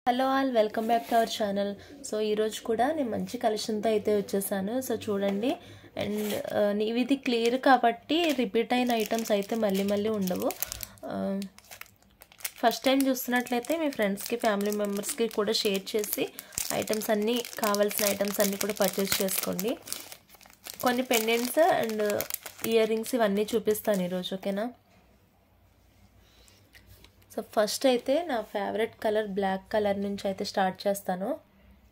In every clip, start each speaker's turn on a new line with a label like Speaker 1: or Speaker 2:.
Speaker 1: Hello all welcome back to our channel. So ఈరోజు కూడా నేను మంచి కలెక్షన్తో అయితే వచ్చేసాను. సో చూడండి, అండ్ ఇది క్లియర్ కాబట్టి రిపీట్ అయిన ఐటమ్స్ అయితే మళ్ళీ ఉండవు. ఫస్ట్ టైం చూస్తున్నట్లయితే మీ ఫ్రెండ్స్కి ఫ్యామిలీ మెంబర్స్కి కూడా షేర్ చేసి ఐటమ్స్ అన్నీ కావాల్సిన ఐటమ్స్ అన్నీ కూడా పర్చేస్ చేసుకోండి. కొన్ని పెండెంట్స్ అండ్ ఇయర్ రింగ్స్ ఇవన్నీ చూపిస్తాను ఈరోజు, ఓకేనా? సో ఫస్ట్ అయితే నా ఫేవరెట్ కలర్ బ్లాక్ కలర్ నుంచి అయితే స్టార్ట్ చేస్తాను.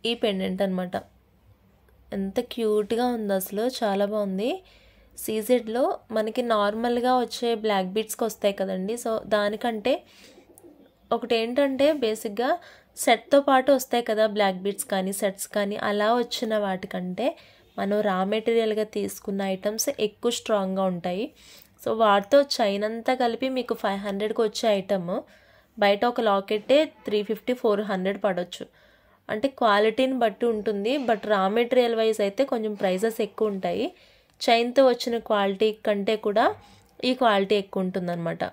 Speaker 1: ఈ పెండెంట్ అనమాట, ఎంత క్యూట్గా ఉందో, అసలు చాలా బాగుంది. సీజెడ్లో మనకి నార్మల్గా వచ్చే బ్లాక్ బీడ్స్కి వస్తాయి కదండి. సో దానికంటే ఒకటి ఏంటంటే బేసిక్గా సెట్తో పాటు వస్తాయి కదా బ్లాక్ బీడ్స్ కానీ సెట్స్ కానీ, అలా వచ్చిన వాటికంటే మనం రా మెటీరియల్గా తీసుకున్న ఐటమ్స్ ఎక్కువ స్ట్రాంగ్గా ఉంటాయి. సో వాటితో చైన్ అంతా కలిపి మీకు 500కి వచ్చే ఐటమ్ బయట ఒక లాకెట్టే 350-400 పడవచ్చు. అంటే క్వాలిటీని బట్టి ఉంటుంది, బట్ రా మెటీరియల్ వైజ్ అయితే కొంచెం ప్రైజెస్ ఎక్కువ ఉంటాయి. చైన్తో వచ్చిన క్వాలిటీ కంటే కూడా ఈ క్వాలిటీ ఎక్కువ ఉంటుందన్నమాట.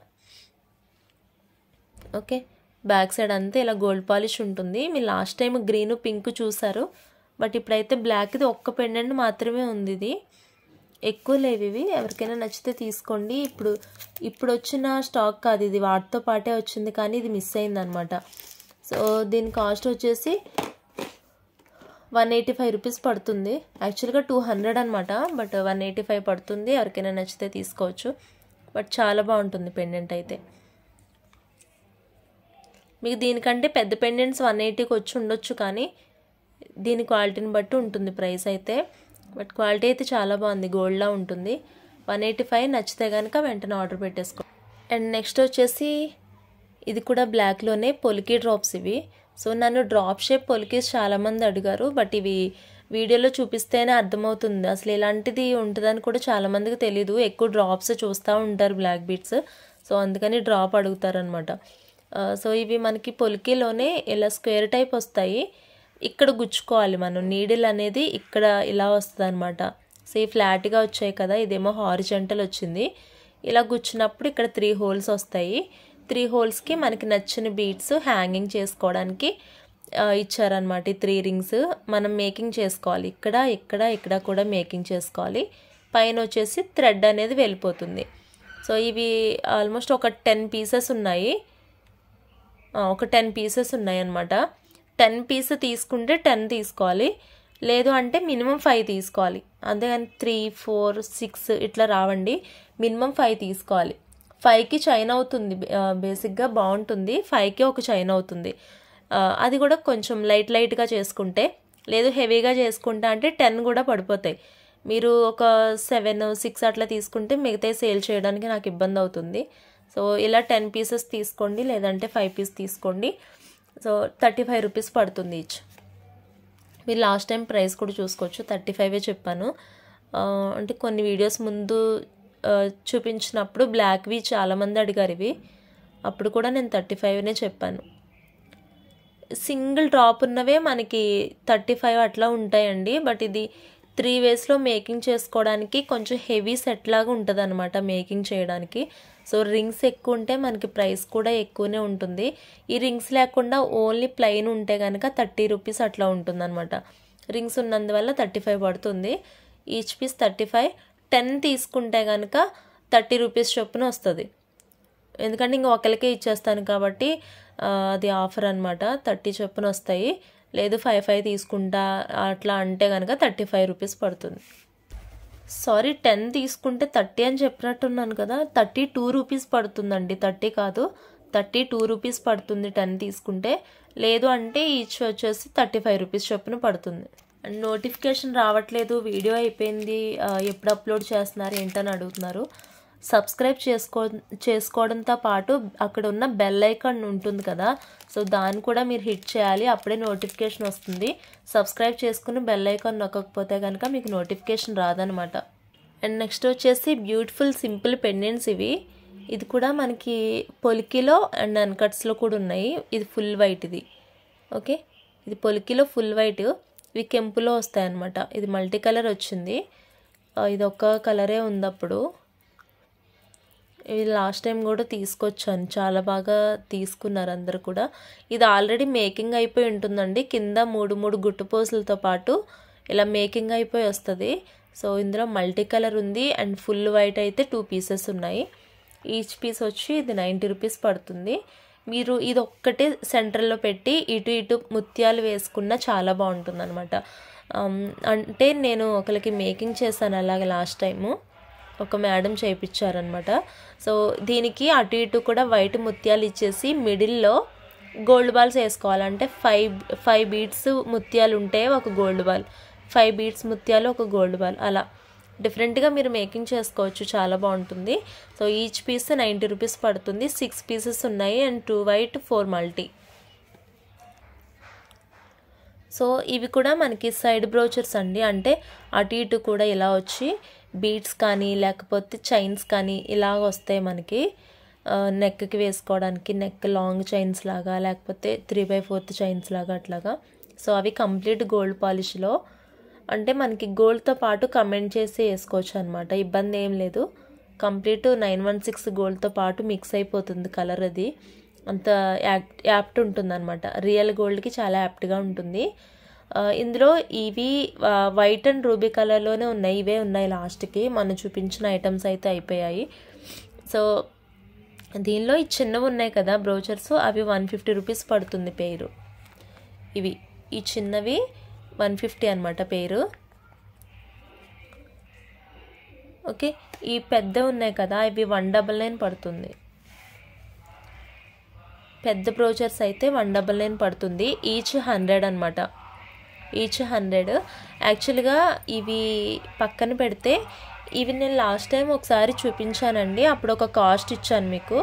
Speaker 1: ఓకే, బ్యాక్ సైడ్ అంతా ఇలా గోల్డ్ పాలిష్ ఉంటుంది. మీరు లాస్ట్ టైం గ్రీన్ పింక్ చూసారు, బట్ ఇప్పుడైతే బ్లాక్ ఇది ఒక్క పెండెంట్ మాత్రమే ఉంది. ఇది ఎక్కువ లేవు ఇవి. ఎవరికైనా నచ్చితే తీసుకోండి. ఇప్పుడు వచ్చిన స్టాక్ కాదు ఇది, వాటితో పాటే వచ్చింది కానీ ఇది మిస్ అయిందనమాట. సో దీని కాస్ట్ వచ్చేసి 185 రూపీస్ పడుతుంది. యాక్చువల్గా 200 అనమాట, బట్ 185 పడుతుంది. ఎవరికైనా నచ్చితే తీసుకోవచ్చు. బట్ చాలా బాగుంటుంది పెండెంట్ అయితే. మీకు దీనికంటే పెద్ద పెండెంట్స్ 180కి వచ్చి ఉండొచ్చు, కానీ దీని క్వాలిటీని బట్టి ఉంటుంది ప్రైస్ అయితే. బట్ క్వాలిటీ అయితే చాలా బాగుంది, గోల్డ్లా ఉంటుంది. 185 నచ్చితే కనుక వెంటనే ఆర్డర్ పెట్టేసుకో. అండ్ నెక్స్ట్ వచ్చేసి ఇది కూడా బ్లాక్లోనే పొలికీ డ్రాప్స్ ఇవి. సో నన్ను డ్రాప్ షేప్ పొలికీస్ చాలామంది అడిగారు, బట్ ఇవి వీడియోలో చూపిస్తేనే అర్థమవుతుంది. అసలు ఇలాంటిది ఉంటుందని కూడా చాలామందికి తెలీదు. ఎక్కువ డ్రాప్స్ చూస్తూ ఉంటారు బ్లాక్ బీడ్స్, సో అందుకని డ్రాప్ అడుగుతారనమాట. సో ఇవి మనకి పొలికీలోనే ఇలా స్క్వేర్ టైప్ వస్తాయి. ఇక్కడ గుచ్చుకోవాలి మనం, నీడిల్ అనేది ఇక్కడ ఇలా వస్తుంది అనమాట. సో ఈ ఫ్లాట్గా వచ్చాయి కదా, ఇదేమో హారిజంటల్ వచ్చింది. ఇలా గుచ్చినప్పుడు ఇక్కడ 3 హోల్స్ వస్తాయి. 3 హోల్స్కి మనకి నచ్చిన బీడ్స్ హ్యాంగింగ్ చేసుకోవడానికి ఇచ్చారనమాట. ఈ 3 రింగ్స్ మనం మేకింగ్ చేసుకోవాలి. ఇక్కడ కూడా మేకింగ్ చేసుకోవాలి. పైన వచ్చేసి థ్రెడ్ అనేది వెళ్ళిపోతుంది. సో ఇవి ఆల్మోస్ట్ ఒక 10 పీసెస్ ఉన్నాయి. ఒక 10 పీసెస్ ఉన్నాయి అన్నమాట. 10 పీస్ తీసుకుంటే 10 తీసుకోవాలి, లేదు అంటే మినిమం 5 తీసుకోవాలి. అంతేగాని 3, 4, 6 ఇట్లా రావండి. మినిమం 5 తీసుకోవాలి. 5కి చైన్ అవుతుంది, బేసిక్గా బాగుంటుంది. 5కి ఒక చైన్ అవుతుంది. అది కూడా కొంచెం లైట్గా చేసుకుంటే, లేదు హెవీగా చేసుకుంటా అంటే 10 కూడా పడిపోతాయి. మీరు ఒక 7, 6 అట్లా తీసుకుంటే మిగతా సేల్ చేయడానికి నాకు ఇబ్బంది అవుతుంది. సో ఇలా 10 పీసెస్ తీసుకోండి, లేదంటే 5 పీస్ తీసుకోండి. సో 35 రూపీస్ పడుతుంది ఈచ్. మీరు లాస్ట్ టైం ప్రైస్ కూడా చూసుకోవచ్చు, 35 చెప్పాను. అంటే కొన్ని వీడియోస్ ముందు చూపించినప్పుడు బ్లాక్వి చాలామంది అడిగారు ఇవి, అప్పుడు కూడా నేను 35 చెప్పాను. సింగిల్ డ్రాప్ ఉన్నవే మనకి 35 అట్లా ఉంటాయండి. బట్ ఇది 3 వేస్లో మేకింగ్ చేసుకోవడానికి కొంచెం హెవీ సెట్ లాగా ఉంటుంది అనమాట మేకింగ్ చేయడానికి. సో రింగ్స్ ఎక్కువ ఉంటే మనకి ప్రైస్ కూడా ఎక్కువనే ఉంటుంది. ఈ రింగ్స్ లేకుండా ఓన్లీ ప్లెయిన్ ఉంటే కనుక 30 రూపీస్ అట్లా ఉంటుంది అనమాట. రింగ్స్ ఉన్నందువల్ల 35 పడుతుంది. Each piece 35. 10 తీసుకుంటే కనుక 30 రూపీస్ చొప్పున వస్తుంది. ఎందుకంటే ఇంక ఒకరికే ఇచ్చేస్తాను కాబట్టి అది ఆఫర్ అనమాట. 30 చొప్పున వస్తాయి. లేదు 5 తీసుకుంటా అట్లా అంటే కనుక 35 రూపీస్ పడుతుంది. సారీ, 10 తీసుకుంటే 30 అని చెప్పినట్టున్నాను కదా, 32 రూపీస్ పడుతుందండి. 30 కాదు, 32 రూపీస్ పడుతుంది 10 తీసుకుంటే. లేదు అంటే ఈచ్ వచ్చేసి 35 రూపీస్ చొప్పున పడుతుంది. అండ్ నోటిఫికేషన్ రావట్లేదు, వీడియో అయిపోయింది, ఎప్పుడు అప్లోడ్ చేస్తున్నారు ఏంటని అడుగుతున్నారు. సబ్స్క్రైబ్ చేసుకోవడంతో పాటు అక్కడ ఉన్న బెల్ ఐకాన్ ఉంటుంది కదా, సో దాన్ని కూడా మీరు హిట్ చేయాలి, అప్పుడే నోటిఫికేషన్ వస్తుంది. సబ్స్క్రైబ్ చేసుకుని బెల్ ఐకాన్ నొక్కకపోతే కనుక మీకు నోటిఫికేషన్ రాదనమాట. అండ్ నెక్స్ట్ వచ్చేసి బ్యూటిఫుల్ సింపుల్ పెండెంట్స్ ఇవి. ఇది కూడా మనకి పొలికీలో అండ్ అన్కట్స్లో కూడా ఉన్నాయి. ఇది ఫుల్ వైట్, ఇది ఓకే. ఇది పొలికీలో ఫుల్ వైట్, ఇవి కెంపులో వస్తాయన్నమాట. ఇది మల్టీ కలర్ వచ్చింది, ఇది ఒక్క కలరే ఉంది అప్పుడు. ఇది లాస్ట్ టైం కూడా తీసుకొచ్చాను, చాలా బాగా తీసుకున్నారు అందరు కూడా. ఇది ఆల్రెడీ మేకింగ్ అయిపోయి ఉంటుందండి, కింద 3 గుట్టు పూసలతో పాటు ఇలా మేకింగ్ అయిపోయి వస్తుంది. సో ఇందులో మల్టీ కలర్ ఉంది అండ్ ఫుల్ వైట్ అయితే 2 పీసెస్ ఉన్నాయి. ఈచ్ పీస్ వచ్చి ఇది 90 రూపీస్ పడుతుంది. మీరు ఇది ఒక్కటే సెంటర్లో పెట్టి ఇటు ఇటు ముత్యాలు వేసుకున్న చాలా బాగుంటుంది అనమాట. అంటే నేను ఒకరికి మేకింగ్ చేశాను అలాగే లాస్ట్ టైము, ఒక మేడం చేయించారనమాట. సో దీనికి అటు ఇటు కూడా వైట్ ముత్యాలు ఇచ్చేసి మిడిల్లో గోల్డ్ బాల్స్ వేసుకోవాలంటే 5 బీడ్స్ ముత్యాలు ఉంటే ఒక గోల్డ్ బాల్, 5 బీడ్స్ ముత్యాలు ఒక గోల్డ్ బాల్, అలా డిఫరెంట్గా మీరు మేకింగ్ చేసుకోవచ్చు, చాలా బాగుంటుంది. సో ఈచ్ పీస్ 90 రూపీస్ పడుతుంది. 6 పీసెస్ ఉన్నాయి అండ్ 2 వైట్ 4 మల్టీ. సో ఇవి కూడా మనకి సైడ్ బ్రోచర్స్ అండి, అంటే అటు ఇటు కూడా ఇలా వచ్చి బీడ్స్ కానీ లేకపోతే చైన్స్ కానీ ఇలా వస్తాయి మనకి నెక్కి వేసుకోవడానికి, నెక్ లాంగ్ చైన్స్ లాగా లేకపోతే 3/4 చైన్స్ లాగా అట్లాగా. సో అవి కంప్లీట్ గోల్డ్ పాలిష్లో, అంటే మనకి గోల్డ్తో పాటు కమెంట్ చేసి వేసుకోవచ్చు అనమాట, ఇబ్బంది ఏం లేదు. కంప్లీట్ 916 గోల్డ్తో పాటు మిక్స్ అయిపోతుంది కలర్, అది అంత యాప్ట్ ఉంటుంది అనమాట. రియల్ గోల్డ్కి చాలా యాప్ట్గా ఉంటుంది. ఇందులో ఇవి వైట్ అండ్ రూబీ కలర్లోనే ఉన్నాయి, ఇవే ఉన్నాయి లాస్ట్కి. మనం చూపించిన ఐటమ్స్ అయితే అయిపోయాయి. సో దీనిలో ఈ చిన్నవి ఉన్నాయి కదా బ్రోచర్స్, అవి 150 రూపీస్ పడుతుంది పేరు. ఇవి ఈ చిన్నవి 150 అనమాట పేరు. ఓకే, ఈ పెద్ద ఉన్నాయి కదా ఇవి 199 పడుతుంది. పెద్ద బ్రోచర్స్ అయితే 199 పడుతుంది. ఈచ్ 100 అనమాట, ఈచ్ 100. యాక్చువల్గా ఇవి పక్కన పెడితే ఇవి నేను లాస్ట్ టైం ఒకసారి చూపించానండి, అప్పుడు ఒక కాస్ట్ ఇచ్చాను మీకు.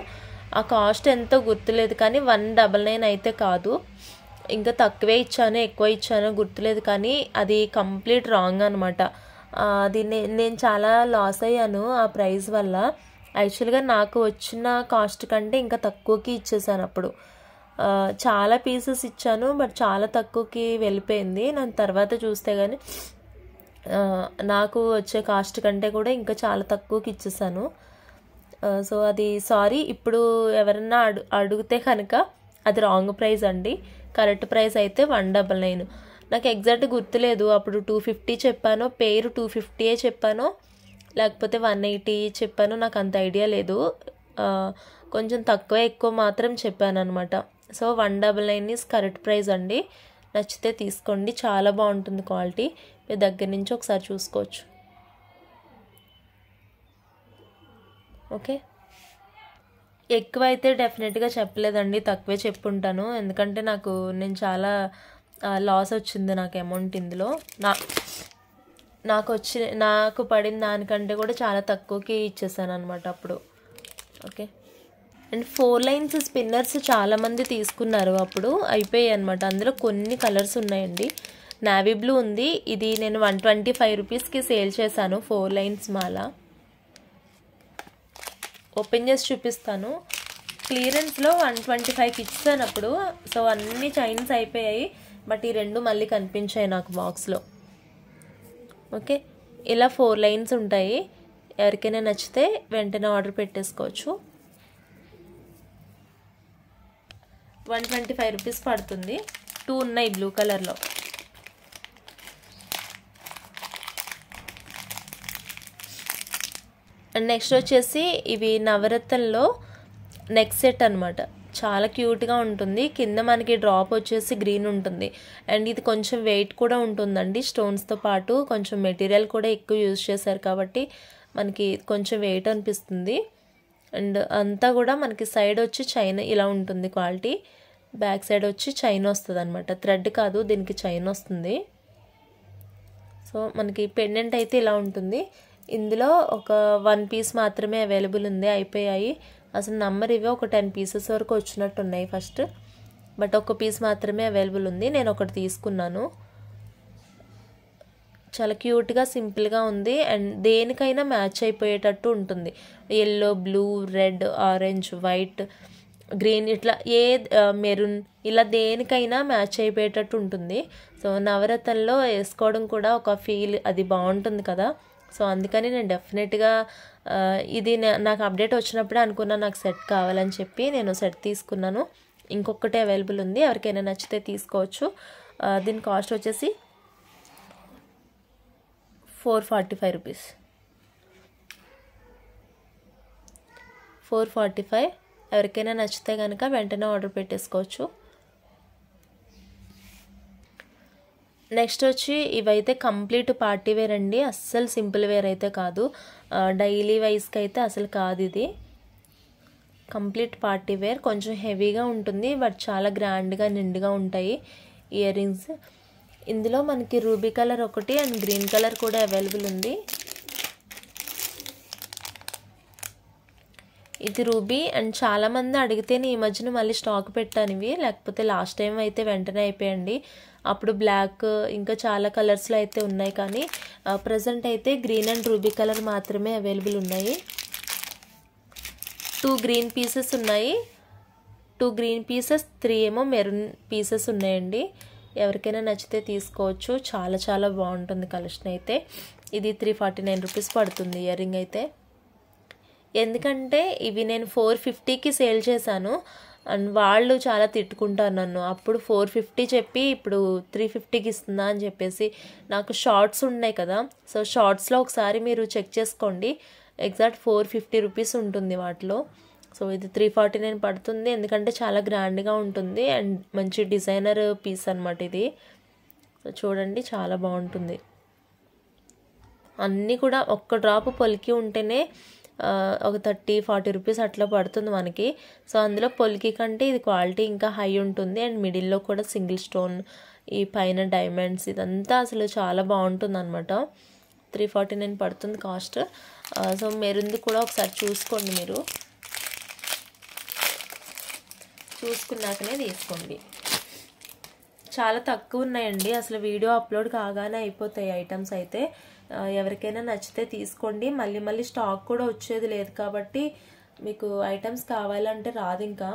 Speaker 1: ఆ కాస్ట్ ఎంతో గుర్తులేదు కానీ 199 అయితే కాదు, ఇంకా తక్కువే ఇచ్చాను ఎక్కువ ఇచ్చానో గుర్తులేదు, కానీ అది కంప్లీట్ రాంగ్ అనమాట. అది నేను చాలా లాస్ అయ్యాను ఆ ప్రైస్ వల్ల. యాక్చువల్గా నాకు వచ్చిన కాస్ట్ కంటే ఇంకా తక్కువకి ఇచ్చేసాను అప్పుడు. చాలా పీసెస్ ఇచ్చాను బట్ చాలా తక్కువకి వెళ్ళిపోయింది. నేను తర్వాత చూస్తే కానీ నాకు వచ్చే కాస్ట్ కంటే కూడా ఇంకా చాలా తక్కువకి ఇచ్చేసాను. సో అది సారీ, ఇప్పుడు ఎవరన్నా అడిగితే కనుక అది రాంగ్ ప్రైస్ అండి. కరెక్ట్ ప్రైస్ అయితే 199. నాకు ఎగ్జాక్ట్ గుర్తులేదు, అప్పుడు 250 చెప్పానో, పేరు 250 చెప్పానో లేకపోతే 180 చెప్పానో నాకు అంత ఐడియా లేదు. కొంచెం తక్కువ ఎక్కువ మాత్రం చెప్పాను అనమాట. సో 199 ఈజ్ కరెక్ట్ ప్రైస్ అండి. నచ్చితే తీసుకోండి, చాలా బాగుంటుంది క్వాలిటీ. మీ దగ్గర నుంచి ఒకసారి చూసుకోవచ్చు. ఓకే, ఎక్కువ అయితే డెఫినెట్గా చెప్పలేదండి, తక్కువే చెప్పుంటాను. ఎందుకంటే నేను చాలా లాస్ వచ్చింది నాకు అమౌంట్ ఇందులో. నాకు పడిన దానికంటే కూడా చాలా తక్కువకి ఇచ్చేసాను అనమాట అప్పుడు. ఓకే, అండ్ 4 లైన్స్ స్పిన్నర్స్ చాలామంది తీసుకున్నారు, అప్పుడు అయిపోయాయి అనమాట. అందులో కొన్ని కలర్స్ ఉన్నాయండి. నావీ బ్లూ ఉంది, ఇది నేను 125 రూపీస్కి సేల్ చేశాను. 4 లైన్స్ మాల ఓపెన్ చేసి చూపిస్తాను. క్లియరెన్స్లో 125కి ఇచ్చాను అప్పుడు. సో అన్ని చైన్స్ అయిపోయాయి బట్ ఈ 2 మళ్ళీ కనిపించాయి నాకు బాక్స్లో. ఓకే, ఇలా 4 లైన్స్ ఉంటాయి. ఎవరికైనా నచ్చితే వెంటనే ఆర్డర్ పెట్టేసుకోవచ్చు. 125 రూపీస్ పడుతుంది. 2 ఉన్నాయి బ్లూ కలర్లో. అండ్ నెక్స్ట్ వచ్చేసి ఇవి నవరత్నంలో నెక్ సెట్ అనమాట. చాలా క్యూట్గా ఉంటుంది. కింద మనకి డ్రాప్ వచ్చేసి గ్రీన్ ఉంటుంది అండ్ ఇది కొంచెం వెయిట్ కూడా ఉంటుందండి. స్టోన్స్తో పాటు కొంచెం మెటీరియల్ కూడా ఎక్కువ యూజ్ చేశారు కాబట్టి మనకి కొంచెం వెయిట్ అనిపిస్తుంది. అండ్ అంతా కూడా మనకి సైడ్ వచ్చి చైన్ ఇలా ఉంటుంది క్వాలిటీ. బ్యాక్ సైడ్ వచ్చి చైన్ వస్తుంది అనమాట, థ్రెడ్ కాదు, దీనికి చైన్ వస్తుంది. సో మనకి పెండెంట్ అయితే ఇలా ఉంటుంది. ఇందులో ఒక 1 పీస్ మాత్రమే అవైలబుల్ ఉంది, అయిపోయాయి. అసలు నంబర్ ఇవే ఒక 10 పీసెస్ వరకు వచ్చినట్టు ఉన్నాయి ఫస్ట్, బట్ ఒక పీస్ మాత్రమే అవైలబుల్ ఉంది. నేను ఒకటి తీసుకున్నాను. చాలా క్యూట్గా సింపుల్గా ఉంది అండ్ దేనికైనా మ్యాచ్ అయిపోయేటట్టు ఉంటుంది. Yellow, blue, red, orange, white, green, ఇట్లా మెరూన్, ఇలా దేనికైనా మ్యాచ్ అయిపోయేటట్టు ఉంటుంది. సో నవరత్నంలో వేసుకోవడం కూడా ఒక ఫీల్ అది బాగుంటుంది కదా. సో అందుకని నేను డెఫినెట్గా ఇది నాకు అప్డేట్ వచ్చినప్పుడే అనుకున్నా నాకు సెట్ కావాలని చెప్పి నేను సెట్ తీసుకున్నాను. ఇంకొకటే అవైలబుల్ ఉంది, ఎవరికైనా నచ్చితే తీసుకోవచ్చు. దీని కాస్ట్ వచ్చేసి 445 రూపీస్. 445. ఎవరికైనా నచ్చితే కనుక వెంటనే ఆర్డర్ పెట్టేసుకోవచ్చు. నెక్స్ట్ వచ్చి ఇవైతే కంప్లీట్ పార్టీ వేర్ అండి, అస్సలు సింపుల్ వేర్ అయితే కాదు, డైలీ వైజ్కి అయితే అసలు కాదు. ఇది కంప్లీట్ పార్టీ వేర్, కొంచెం హెవీగా ఉంటుంది బట్ చాలా గ్రాండ్గా నిండుగా ఉంటాయి ఇయర్ రింగ్స్. ఇందులో మనకి రూబీ కలర్ ఒకటి అండ్ గ్రీన్ కలర్ కూడా అవైలబుల్ ఉంది. ఇది రూబీ అండ్ చాలామంది అడిగితేనే ఈ మధ్యన మళ్ళీ స్టాక్ పెట్టాను ఇవి, లేకపోతే లాస్ట్ టైం అయితే వెంటనే అయిపోయండి. అప్పుడు బ్లాక్ ఇంకా చాలా కలర్స్లో అయితే ఉన్నాయి, కానీ ప్రజెంట్ అయితే గ్రీన్ అండ్ రూబీ కలర్ మాత్రమే అవైలబుల్ ఉన్నాయి. 2 గ్రీన్ పీసెస్ ఉన్నాయి, 2 గ్రీన్ పీసెస్, 3 ఏమో మెరూన్ పీసెస్ ఉన్నాయండి. ఎవరికైనా నచ్చితే తీసుకోవచ్చు, చాలా చాలా బాగుంటుంది కలెక్షన్ అయితే. ఇది 349 రూపీస్ పడుతుంది ఇయర్ రింగ్ అయితే. ఎందుకంటే ఇవి నేను 450కి సేల్ చేశాను అండ్ వాళ్ళు చాలా తిట్టుకుంటారు నన్ను. అప్పుడు 450 చెప్పి ఇప్పుడు 350కి ఇస్తుందా అని చెప్పేసి. నాకు షార్ట్స్ ఉన్నాయి కదా, సో షార్ట్స్లో ఒకసారి మీరు చెక్ చేసుకోండి, ఎగ్జాక్ట్ 450 రూపీస్ ఉంటుంది వాటిలో. సో ఇది 349 పడుతుంది, ఎందుకంటే చాలా గ్రాండ్గా ఉంటుంది అండ్ మంచి డిజైనర్ పీస్ అనమాట ఇది. సో చూడండి చాలా బాగుంటుంది. అన్నీ కూడా ఒక్క డ్రాప్ పొలికి ఉంటేనే ఒక 30-40 రూపీస్ అట్లా పడుతుంది మనకి. సో అందులో పొలికి కంటే ఇది క్వాలిటీ ఇంకా హై ఉంటుంది అండ్ మిడిల్లో కూడా సింగిల్ స్టోన్, ఈ పైన డైమండ్స్, ఇదంతా అసలు చాలా బాగుంటుంది అనమాట. 349 పడుతుంది కాస్ట్. సో మెరూన్ది కూడా ఒకసారి చూసుకోండి, మీరు చూసుకున్నాకనే తీసుకోండి. చాలా తక్కువ ఉన్నాయండి, అసలు వీడియో అప్లోడ్ కాగానే అయిపోతాయి ఐటమ్స్ అయితే. ఎవరికైనా నచ్చితే తీసుకోండి, మళ్ళీ మళ్ళీ స్టాక్ కూడా వచ్చేది లేదు కాబట్టి మీకు ఐటమ్స్ కావాలంటే రాదు ఇంకా.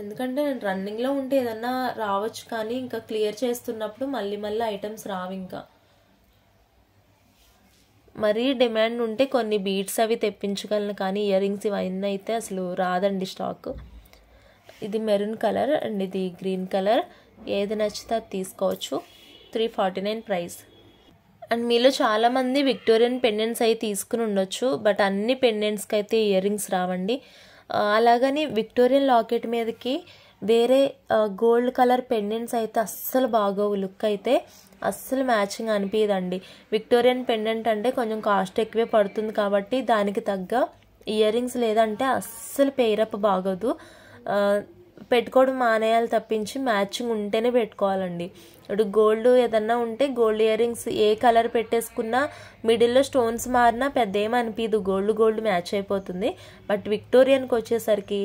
Speaker 1: ఎందుకంటే నేను రన్నింగ్లో ఉంటే ఏదన్నా రావచ్చు, కానీ ఇంకా క్లియర్ చేస్తున్నప్పుడు మళ్ళీ మళ్ళీ ఐటమ్స్ రావు. ఇంకా మరీ డిమాండ్ ఉంటే కొన్ని బీడ్స్ అవి తెప్పించగలను, కానీ ఇయర్ రింగ్స్ ఇవన్నీ అయితే అసలు రాదండి స్టాక్. ఇది మెరూన్ కలర్ అండ్ ఇది గ్రీన్ కలర్, ఏది నచ్చితే అది తీసుకోవచ్చు. 349 ప్రైస్. అండ్ మీలో చాలామంది విక్టోరియన్ పెండెంట్స్ అవి తీసుకుని ఉండొచ్చు, బట్ అన్ని పెండెంట్స్కి అయితే ఇయర్ రింగ్స్ రావండి. అలాగని విక్టోరియన్ లాకెట్ మీదకి వేరే గోల్డ్ కలర్ పెండెంట్స్ అయితే అస్సలు బాగోవు, లుక్ అయితే అస్సలు మ్యాచింగ్ అనిపించదండి. విక్టోరియన్ పెండెంట్ అంటే కొంచెం కాస్ట్ ఎక్కువే పడుతుంది కాబట్టి దానికి తగ్గ ఇయర్ రింగ్స్ లేదంటే అస్సలు పేరప్ బాగోదు. పెట్టుకోవడం మానేయాలి తప్పించి మ్యాచింగ్ ఉంటేనే పెట్టుకోవాలండి. ఇప్పుడు గోల్డ్ ఏదన్నా ఉంటే గోల్డ్ ఇయర్ రింగ్స్ ఏ కలర్ పెట్టేసుకున్నా మిడిల్లో స్టోన్స్ మారినా పెద్ద ఏమనిపించదు, గోల్డ్ మ్యాచ్ అయిపోతుంది. బట్ విక్టోరియన్కి వచ్చేసరికి,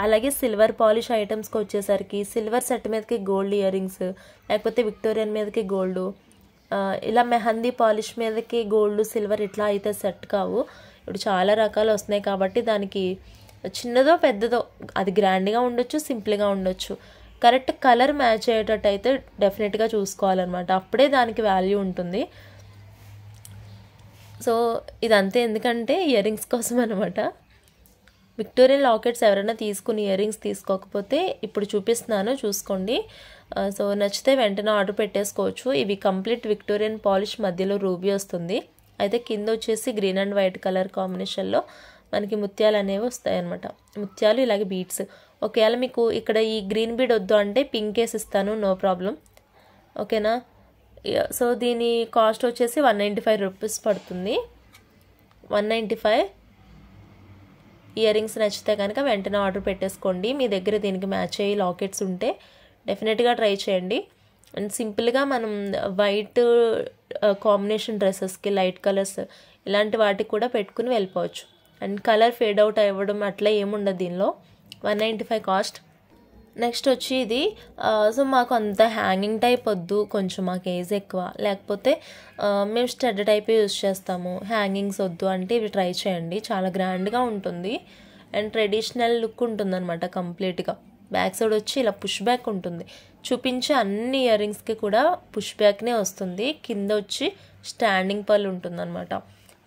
Speaker 1: అలాగే సిల్వర్ పాలిష్ ఐటమ్స్కి వచ్చేసరికి సిల్వర్ సెట్ మీదకి గోల్డ్ ఇయర్ రింగ్స్, లేకపోతే విక్టోరియన్ మీదకి గోల్డ్, ఇలా మెహందీ పాలిష్ మీదకి గోల్డ్ సిల్వర్ ఇట్లా అయితే సెట్ కావు. ఇప్పుడు చాలా రకాలు వస్తున్నాయి కాబట్టి దానికి చిన్నదో పెద్దదో అది గ్రాండ్గా ఉండొచ్చు, సింపుల్గా ఉండొచ్చు. కరెక్ట్ కలర్ మ్యాచ్ అయ్యేటట్టు అయితే డెఫినెట్గా చూసుకోవాలన్నమాట, అప్పుడే దానికి వాల్యూ ఉంటుంది. సో ఇదంతే, ఎందుకంటే ఇయర్ రింగ్స్ కోసం అనమాట. విక్టోరియన్ లాకెట్స్ ఎవరైనా తీసుకుని ఇయర్ రింగ్స్ తీసుకోకపోతే ఇప్పుడు చూపిస్తున్నాను, చూసుకోండి. సో నచ్చితే వెంటనే ఆర్డర్ పెట్టేసుకోవచ్చు. ఇవి కంప్లీట్ విక్టోరియన్ పాలిష్, మధ్యలో రూబీ వస్తుంది. అయితే కింద వచ్చేసి గ్రీన్ అండ్ వైట్ కలర్ కాంబినేషన్లో మనకి ముత్యాలు అనేవి వస్తాయి అన్నమాట. ముత్యాలు ఇలాగే బీడ్స్. ఒకవేళ మీకు ఇక్కడ ఈ గ్రీన్ బీడ్ వద్దు అంటే పింక్ వేసి ఇస్తాను, నో ప్రాబ్లం, ఓకేనా. సో దీని కాస్ట్ వచ్చేసి 195 రూపీస్ పడుతుంది. 195. ఇయర్ రింగ్స్ నచ్చితే కనుక వెంటనే ఆర్డర్ పెట్టేసుకోండి. మీ దగ్గర దీనికి మ్యాచ్ అయ్యి లాకెట్స్ ఉంటే డెఫినెట్గా ట్రై చేయండి. అండ్ సింపుల్గా మనం వైట్ కాంబినేషన్ డ్రెస్సెస్కి లైట్ కలర్స్ ఇలాంటి వాటికి కూడా పెట్టుకుని వెళ్ళిపోవచ్చు. అండ్ కలర్ ఫేడ్ అవుట్ అవ్వడం అట్లా ఏముండదు దీనిలో. 195 కాస్ట్. నెక్స్ట్ వచ్చి ఇది సో మాకు అంత హ్యాంగింగ్ టైప్ వద్దు, కొంచెం మాకు ఏజ్ ఎక్కువ, లేకపోతే మేము స్టడ్ టైప్ యూజ్ చేస్తాము, హ్యాంగింగ్స్ వద్దు అంటే ఇవి ట్రై చేయండి. చాలా గ్రాండ్గా ఉంటుంది అండ్ ట్రెడిషనల్ లుక్ ఉంటుంది అనమాట కంప్లీట్గా. బ్యాక్ సైడ్ వచ్చి ఇలా పుష్ బ్యాక్ ఉంటుంది. చూపించే అన్ని ఇయర్ రింగ్స్కి కూడా పుష్ బ్యాక్నే వస్తుంది. కింద వచ్చి స్టాండింగ్ పర్ల్ ఉంటుందన్నమాట.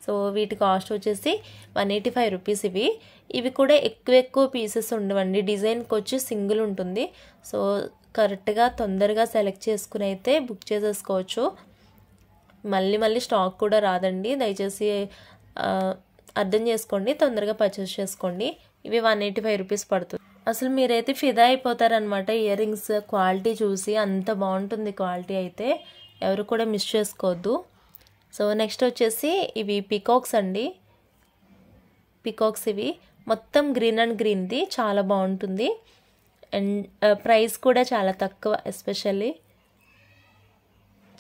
Speaker 1: సో వీటి కాస్ట్ వచ్చేసి 185 రూపీస్. ఇవి కూడా ఎక్కువ పీసెస్ ఉండవండి. డిజైన్కి వచ్చి సింగిల్ ఉంటుంది. సో కరెక్ట్గా తొందరగా సెలెక్ట్ చేసుకుని అయితే బుక్ చేసేసుకోవచ్చు. మళ్ళీ స్టాక్ కూడా రాదండి. దయచేసి అర్థం చేసుకోండి, తొందరగా పర్చేస్ చేసుకోండి. ఇవి 185 రూపీస్ పడుతుంది. అసలు మీరైతే ఫిదా అయిపోతారనమాట ఇయర్ రింగ్స్ క్వాలిటీ చూసి. అంత బాగుంటుంది క్వాలిటీ అయితే, ఎవరు కూడా మిస్ చేసుకోవద్దు. సో నెక్స్ట్ వచ్చేసి ఇవి పికాక్స్ అండి. పికాక్స్ ఇవి మొత్తం గ్రీన్ అండ్ గ్రీన్ది, చాలా బాగుంటుంది. అండ్ ప్రైస్ కూడా చాలా తక్కువ. ఎస్పెషల్లీ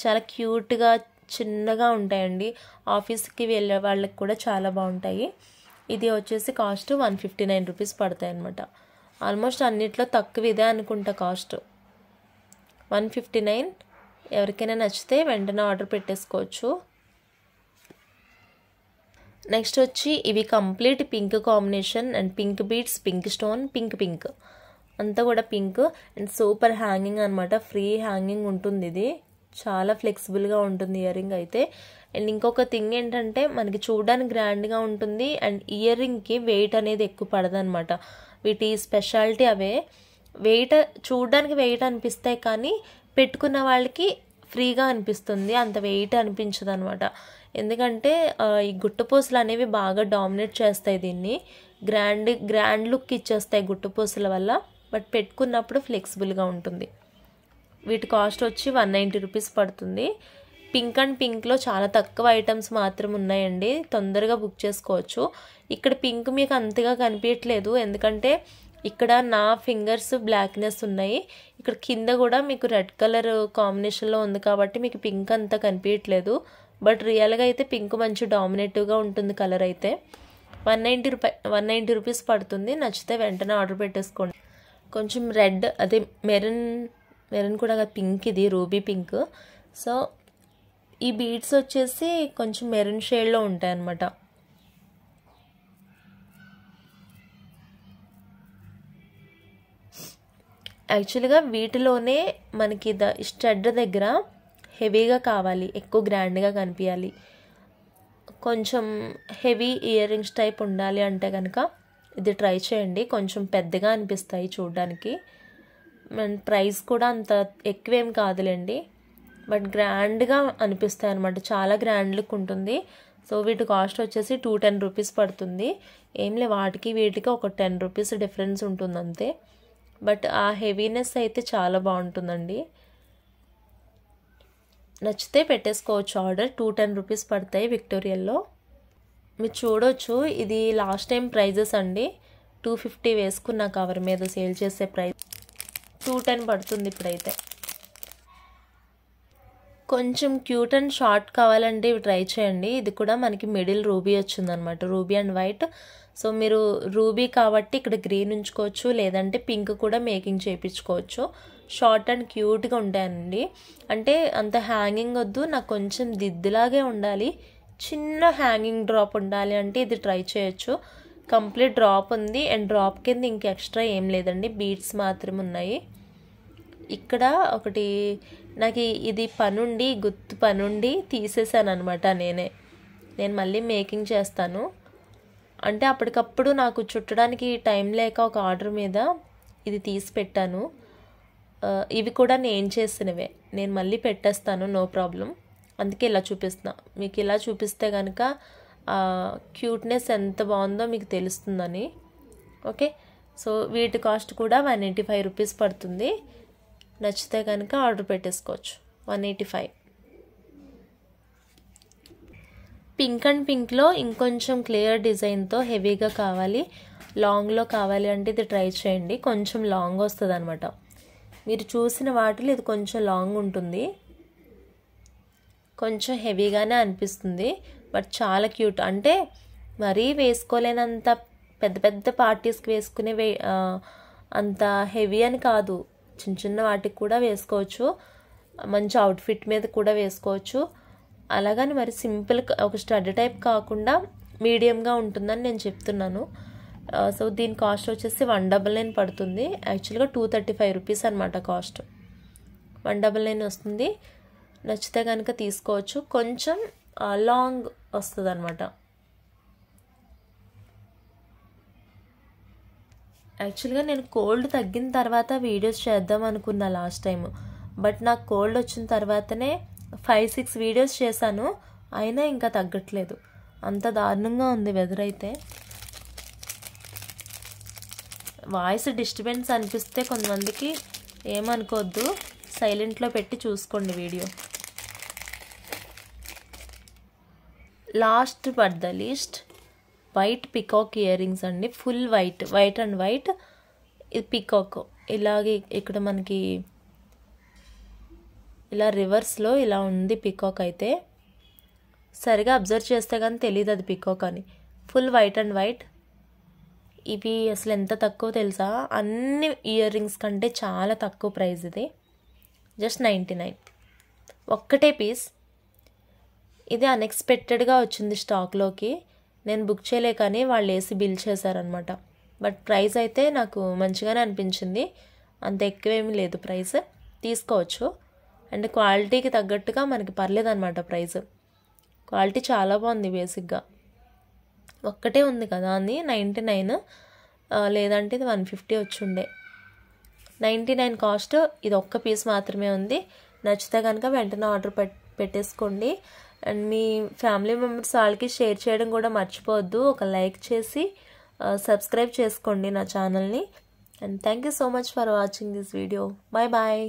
Speaker 1: చాలా క్యూట్గా చిన్నగా ఉంటాయండి. ఆఫీస్కి వెళ్ళే వాళ్ళకి కూడా చాలా బాగుంటాయి. ఇది వచ్చేసి కాస్ట్ 159 రూపీస్ పడతాయి అన్నమాట. ఆల్మోస్ట్ అన్నిట్లో తక్కువ ఇదే అనుకుంటా కాస్ట్. 159. ఎవరికైనా నచ్చితే వెంటనే ఆర్డర్ పెట్టేసుకోవచ్చు. నెక్స్ట్ వచ్చి ఇవి complete pink combination and pink beads, pink stone, pink అంతా కూడా పింక్ అండ్ సూపర్ హ్యాంగింగ్ అనమాట. ఫ్రీ హ్యాంగింగ్ ఉంటుంది. ఇది చాలా ఫ్లెక్సిబుల్గా ఉంటుంది ఇయర్ రింగ్ అయితే. అండ్ ఇంకొక థింగ్ ఏంటంటే మనకి చూడడానికి గ్రాండ్గా ఉంటుంది అండ్ ఇయర్ రింగ్కి వెయిట్ అనేది ఎక్కువ పడదనమాట. వీటి స్పెషాలిటీ అవే. చూడడానికి వెయిట్ అనిపిస్తాయి కానీ పెట్టుకున్న వాళ్ళకి ఫ్రీగా అనిపిస్తుంది, అంత వెయిట్ అనిపించదు అనమాట. ఎందుకంటే ఈ గుట్టపూసలు అనేవి బాగా డామినేట్ చేస్తాయి దీన్ని. గ్రాండ్ లుక్ ఇచ్చేస్తాయి గుట్టపూసల వల్ల. బట్ పెట్టుకున్నప్పుడు ఫ్లెక్సిబుల్గా ఉంటుంది. వీటి కాస్ట్ వచ్చి 190 రూపీస్ పడుతుంది. పింక్ అండ్ పింక్లో చాలా తక్కువ ఐటమ్స్ మాత్రం ఉన్నాయండి. తొందరగా బుక్ చేసుకోవచ్చు. ఇక్కడ పింక్ మీకు అంతగా కనిపించట్లేదు, ఎందుకంటే ఇక్కడ నా ఫింగర్స్ బ్లాక్నెస్ ఉన్నాయి. ఇక్కడ కింద కూడా మీకు రెడ్ కలర్ కాంబినేషన్లో ఉంది కాబట్టి మీకు పింక్ అంతా కనిపించట్లేదు. బట్ రియల్గా అయితే పింక్ మంచి డామినేటివ్గా ఉంటుంది కలర్ అయితే. 190 రూపీస్ పడుతుంది. నచ్చితే వెంటనే ఆర్డర్ పెట్టేసుకోండి. కొంచెం రెడ్, అదే మెరూన్ కూడా పింక్, ఇది రూబీ పింక్. సో ఈ బీడ్స్ వచ్చేసి కొంచెం మెరూన్ షేడ్లో ఉంటాయి అన్నమాట. యాక్చువల్గా వీటిలోనే మనకి స్టడ్ దగ్గర హెవీగా కావాలి, ఎక్కువ గ్రాండ్గా కనిపించాలి, కొంచెం హెవీ ఇయర్ రింగ్స్ టైప్ ఉండాలి అంటే కనుక ఇది ట్రై చేయండి. కొంచెం పెద్దగా అనిపిస్తాయి చూడడానికి. అండ్ ప్రైస్ కూడా అంత ఎక్కువేం కాదులేండి, బట్ గ్రాండ్గా అనిపిస్తాయి అనమాట. చాలా గ్రాండ్ లుక్ ఉంటుంది. సో వీటి కాస్ట్ వచ్చేసి 210 రూపీస్ పడుతుంది. ఏంలే వాటికి వీటికి ఒక 10 రూపీస్ డిఫరెన్స్ ఉంటుంది అంతే. బట్ ఆ హెవీనెస్ అయితే చాలా బాగుంటుందండి. నచ్చితే పెట్టేసుకోవచ్చు ఆర్డర్. 210 రూపీస్ పడతాయి విక్టోరియల్లో. మీరు చూడవచ్చు, ఇది లాస్ట్ టైం ప్రైజెస్ అండి. 250 వేసుకున్న కవర్ మీద సేల్ చేసే ప్రైస్ 210 పడుతుంది ఇప్పుడైతే. కొంచెం క్యూట్ అండ్ షార్ట్ కావాలంటే ఇవి ట్రై చేయండి. ఇది కూడా మనకి మిడిల్ రూబీ వచ్చిందనమాట, రూబీ అండ్ వైట్. సో మీరు రూబీ కాబట్టి ఇక్కడ గ్రీన్ ఉంచుకోవచ్చు, లేదంటే పింక్ కూడా మేకింగ్ చేయించుకోవచ్చు. షార్ట్ అండ్ క్యూట్గా ఉంటాయండి. అంటే అంత హ్యాంగింగ్ వద్దు, నాకు కొంచెం దిద్దులాగే ఉండాలి, చిన్న హ్యాంగింగ్ డ్రాప్ ఉండాలి అంటే ఇది ట్రై చేయొచ్చు. కంప్లీట్ డ్రాప్ ఉంది అండ్ డ్రాప్ కింద ఇంక ఎక్స్ట్రా ఏం లేదండి, బీడ్స్ మాత్రం ఉన్నాయి. ఇక్కడ ఒకటి నాకు ఇది పనుండి, గుర్తు పనుండి తీసేసాను అనమాట. నేను మళ్ళీ మేకింగ్ చేస్తాను అంటే అప్పటికప్పుడు నాకు చుట్టడానికి టైం లేక ఒక ఆర్డర్ మీద ఇది తీసి పెట్టాను. ఇవి కూడా నేను చేసినవే, నేను మళ్ళీ పెట్టేస్తాను, నో ప్రాబ్లం. అందుకే ఇలా చూపిస్తున్నా మీకు. ఇలా చూపిస్తే కనుక క్యూట్నెస్ ఎంత బాగుందో మీకు తెలుస్తుందని. ఓకే, సో వీటి కాస్ట్ కూడా 185 రూపీస్ పడుతుంది. నచ్చితే కనుక ఆర్డర్ పెట్టేసుకోవచ్చు. 185. పింక్ అండ్ పింక్లో ఇంకొంచెం క్లియర్ డిజైన్తో హెవీగా కావాలి, లాంగ్లో కావాలి అంటే ఇది ట్రై చేయండి. కొంచెం లాంగ్ వస్తుంది అనమాట. మీరు చూసిన వాటిలో ఇది కొంచెం లాంగ్ ఉంటుంది, కొంచెం హెవీగానే అనిపిస్తుంది. బట్ చాలా క్యూట్. అంటే మరీ వేసుకోలేనంత పెద్ద పార్టీస్కి వేసుకునే అంత హెవీ అని కాదు, చిన్న వాటికి కూడా వేసుకోవచ్చు, మంచి అవుట్ఫిట్ మీద కూడా వేసుకోవచ్చు. అలాగని మరి సింపుల్ ఒక స్టడ్ టైప్ కాకుండా మీడియంగా ఉంటుందని నేను చెప్తున్నాను. సో దీని కాస్ట్ వచ్చేసి 199 పడుతుంది. యాక్చువల్గా 235 రూపీస్ అనమాట కాస్ట్. 199 వస్తుంది. నచ్చితే కనుక తీసుకోవచ్చు. కొంచెం లాంగ్ వస్తుంది అనమాట. యాక్చువల్గా నేను కోల్డ్ తగ్గిన తర్వాత వీడియోస్ చేద్దాం అనుకున్నా లాస్ట్ టైం. బట్ నాకు కోల్డ్ వచ్చిన తర్వాతనే 5-6 వీడియోస్ చేశాను. అయినా ఇంకా తగ్గట్లేదు. అంత దారుణంగా ఉంది వెదర్ అయితే. వాయిస్ డిస్టర్బెన్స్ అనిపిస్తే కొంతమందికి ఏమనుకోవద్దు, సైలెంట్లో పెట్టి చూసుకోండి video. Last but the least white peacock ear rings అండి. Full white and white. ఇది పికాక్. ఇలాగే ఇక్కడ మనకి ఇలా రివర్స్లో ఇలా ఉంది పికాక్ అయితే. సరిగా అబ్జర్వ్ చేస్తే కానీ తెలియదు అది పికాక్ అని. Full white and white. ఇవి అసలు ఎంత తక్కువ తెలుసా, అన్ని ఇయర్ రింగ్స్ కంటే చాలా తక్కువ ప్రైస్. ఇది జస్ట్ 99. ఒక్కటే పీస్. ఇది అన్ఎక్స్పెక్టెడ్గా వచ్చింది స్టాక్లోకి. నేను బుక్ చేయలే కానీ వాళ్ళు వేసి బిల్ చేశారనమాట. బట్ ప్రైస్ అయితే నాకు మంచిగానే అనిపించింది. అంత ఎక్కువేమీ లేదు ప్రైస్. తీసుకోవచ్చు. అండ్ క్వాలిటీకి తగ్గట్టుగా మనకి పర్లేదు అనమాట ప్రైస్. క్వాలిటీ చాలా బాగుంది. బేసిక్గా ఒక్కటే ఉంది కదా అని 99, లేదంటే ఇది 150 వచ్చుండే. 99 కాస్ట్. ఇది ఒక్క పీస్ మాత్రమే ఉంది. నచ్చితే కనుక వెంటనే ఆర్డర్ పెట్టేసుకోండి. అండ్ మీ ఫ్యామిలీ మెంబర్స్ వాళ్ళకి షేర్ చేయడం కూడా మర్చిపోవద్దు. ఒక లైక్ చేసి సబ్స్క్రైబ్ చేసుకోండి నా ఛానల్ని. And thank you so much for watching this video. Bye bye.